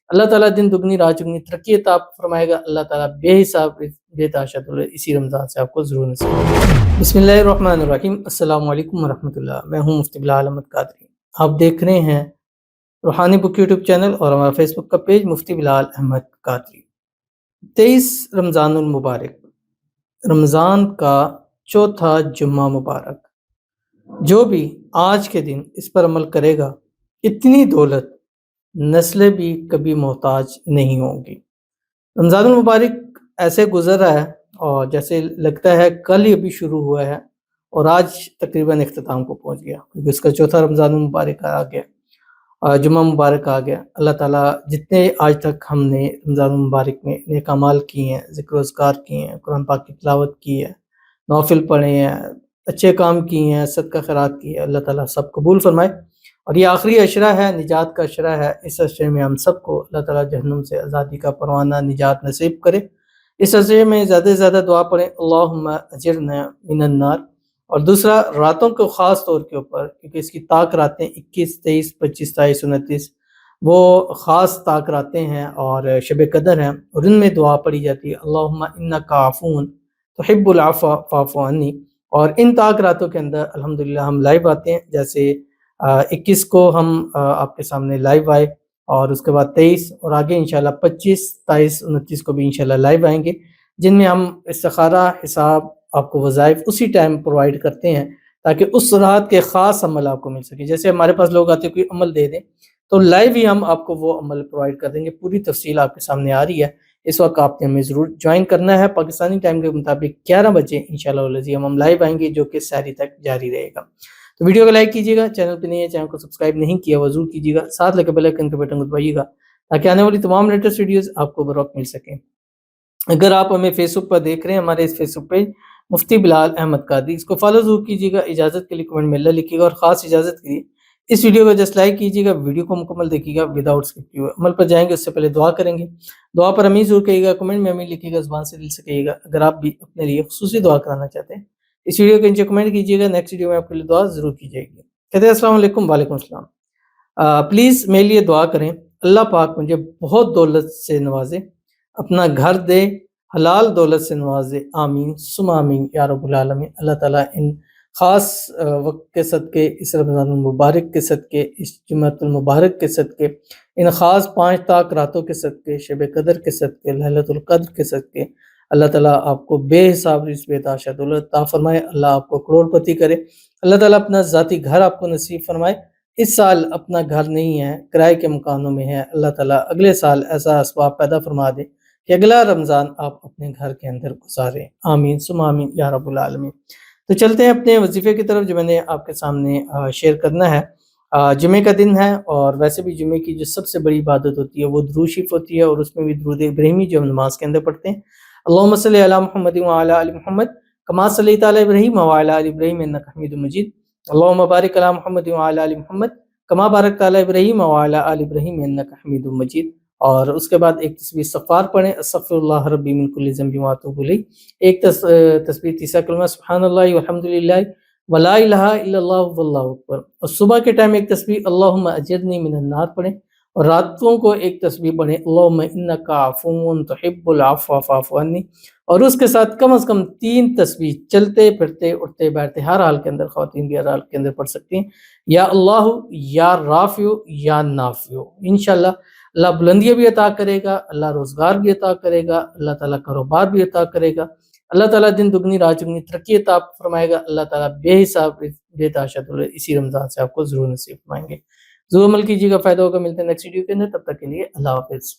اللہ تعالیٰ دن دگنی رات چگنی ترقی عطا فرمائے گا، اللہ تعالیٰ بے حساب بے تحاشا دولت اسی رمضان سے آپ کو ضرور نصیب کرے۔ بسم اللہ الرحمن الرحیم، السلام علیکم ورحمۃ اللہ، میں ہوں مفتی بلال احمد قادری۔ آپ دیکھ رہے ہیں روحانی بک یوٹیوب چینل اور ہمارا فیس بک کا پیج مفتی بلال احمد قادری۔ 23 رمضان المبارک، رمضان کا چوتھا جمعہ مبارک۔ جو بھی آج کے دن اس پر عمل کرے گا، اتنی دولت نسلیں بھی کبھی محتاج نہیں ہوں گی۔ رمضان المبارک ایسے گزر رہا ہے اور جیسے لگتا ہے کل ہی ابھی شروع ہوا ہے اور آج تقریباً اختتام کو پہنچ گیا، کیونکہ اس کا چوتھا رمضان المبارک آ گیا، جمعہ مبارک آ گیا۔ اللہ تعالیٰ جتنے آج تک ہم نے رمضان المبارک میں نیک اعمال کیے ہیں، ذکر و اذکار کیے ہیں، قرآن پاک کی تلاوت کی ہے، نوافل پڑھے ہیں، اچھے کام کیے ہیں، صدقہ خیرات کی ہے، اللہ تعالیٰ سب قبول فرمائے۔ اور یہ آخری عشرہ ہے، نجات کا عشرہ ہے۔ اس عشرے میں ہم سب کو اللہ تعالیٰ جہنم سے آزادی کا پروانہ نجات نصیب کرے۔ اس عشرے میں زیادہ سے زیادہ دعا پڑھیں، اللہم اجرنا من النار۔ اور دوسرا، راتوں کو خاص طور کے اوپر، کیونکہ اس کی طاق راتیں 21، 23، 25، 27، 29 وہ خاص طاق راتیں ہیں اور شب قدر ہیں، اور ان میں دعا پڑھی جاتی ہے، اللہم انک عفو تحب العفو فاعف عنی۔ اور ان طاق راتوں کے اندر الحمدللہ ہم لائیو آتے ہیں، جیسے 21 کو ہم آپ کے سامنے لائیو آئے، اور اس کے بعد 23 اور آگے انشاءاللہ 25، 27، 29 کو بھی انشاءاللہ لائیو آئیں گے، جن میں ہم استخارہ، حساب، آپ کو وظائف اسی ٹائم پرووائڈ کرتے ہیں تاکہ اس رات کے خاص عمل آپ کو مل سکے۔ جیسے ہمارے پاس لوگ آتے ہیں کوئی عمل دے دیں تو لائیو ہی ہم آپ کو وہ عمل پرووائڈ کر دیں گے، پوری تفصیل آپ کے سامنے آ رہی ہے۔ اس وقت آپ نے ہمیں ضرور جوائن کرنا ہے۔ پاکستانی ٹائم کے مطابق 11 بجے انشاءاللہ العظیم ہم لائیو آئیں گے، جو کہ سحری تک جاری رہے گا۔ تو ویڈیو کو لائک کیجیے گا، چینل پہ نہیں ہے چینل کو سبسکرائب نہیں کیا وہ ضرور کیجیے گا، ساتھ لگے بیل آئیکن کے بٹن کو دبائیے گا تاکہ آنے والی تمام لیٹسٹ ویڈیوز آپ کو بروقت مل سکیں۔ اگر آپ ہمیں فیس بک پر دیکھ رہے ہیں، ہمارے اس فیس بک پیج مفتی بلال احمد قادری، اس کو فالو ضرور کیجیے گا، اجازت کے لیے کمنٹ میں اللہ لکھیے گا، اور خاص اجازت کے لیے اس ویڈیو کو جسٹ لائک کیجیے گا، ویڈیو کو مکمل دیکھیے گا وداؤٹ اسکپ کیے ہوئے۔ عمل پر جائیں گے اس سے پہلے دعا کریں گے، دعا پر امین ضرور کہیے گا، کمنٹ میں امین لکھیے گا، زبان سے دل سے کہیے گا۔ اگر آپ بھی اپنے لیے خصوصی دعا کرانا چاہتے ہیں، اس ویڈیو کے نیچے کمنٹ کیجیے گا، نیکسٹ ویڈیو میں آپ کے لیے دعا ضرور کی جائے گی۔ کہتے ہیں السلام علیکم، وعلیکم السلام۔ پلیز میرے لیے دعا کریں، اللہ پاک مجھے بہت دولت سے نوازے، اپنا گھر دے، حلال دولت سے نوازے، آمین ثم آمین یا رب العالمین۔ اللہ تعالیٰ ان خاص وقت کے صدقے، اس رمضان المبارک کے صدقے، اس جمعۃ المبارک کے صدقے، ان خاص 5 طاق راتوں کے صدقے، شب قدر کے صدقے، لیلۃ القدر کے صدقے، اللہ تعالیٰ آپ کو بے حساب رزق بے تحاشا دولت عطا فرمائے، اللہ آپ کو کروڑ پتی کرے، اللہ تعالیٰ اپنا ذاتی گھر آپ کو نصیب فرمائے۔ اس سال اپنا گھر نہیں ہے، کرائے کے مکانوں میں ہے، اللہ تعالیٰ اگلے سال ایسا اسباب پیدا فرما دے کہ اگلا رمضان آپ اپنے گھر کے اندر گزاریں، آمین ثم آمین یا رب العالمین۔ تو چلتے ہیں اپنے وظیفے کی طرف، جو میں نے آپ کے سامنے شیئر کرنا ہے۔ جمعے کا دن ہے، اور ویسے بھی جمعے کی جو سب سے بڑی عبادت ہوتی ہے وہ درود شریف ہوتی ہے، اور اس میں بھی درود ابراہیمی جو ہم نماز کے اندر پڑھتے ہیں، اللہم صلی علی محمد وعلی آل محمد کما صلیت علی ابراہیم وعلی آل ابراہیم انک حمید مجید، اللہم بارک علی محمد وعلی آل محمد کما بارکت علی ابراہیم وعلی آل ابراہیم انک حمید مجید۔ اور اس کے بعد ایک تسبیح استغفار پڑھیں، استغفر اللہ ربی من کل ذنب واتوب الیہ۔ ایک تسبیح تیسرا کلمہ سبحان اللہ والحمدللہ ولا الہ الا اللہ واللہ اکبر۔ اور صبح کے ٹائم ایک تسبیح اللہم اجرنی من النار پڑھیں، اور راتوں کو ایک تسبیح پڑھیں اللہم انک عفو تحب العفو فاعف عنی۔ اور اس کے ساتھ کم از کم 3 تسبیح چلتے پھرتے اٹھتے بیٹھتے ہر حال کے اندر، خواتین بھی ہر حال کے اندر پڑھ سکتی ہیں، یا اللہ، یا رافع، یا نافع۔ انشاءاللہ اللہ بلندیاں بھی عطا کرے گا، اللہ روزگار بھی عطا کرے گا، اللہ تعالیٰ کاروبار بھی عطا کرے گا، اللہ تعالیٰ دن دگنی رات چگنی ترقی عطا فرمائے گا، اللہ تعالیٰ بے حساب بے تحاشا دولت اسی رمضان سے آپ کو ضرور نصیب فرمائیں گے۔ ضرور عمل کیجیے گا، فائدہ ہوگا۔ ملتے ہیں نیکسٹ ویڈیو کے اندر، تب تک کے لیے اللہ حافظ۔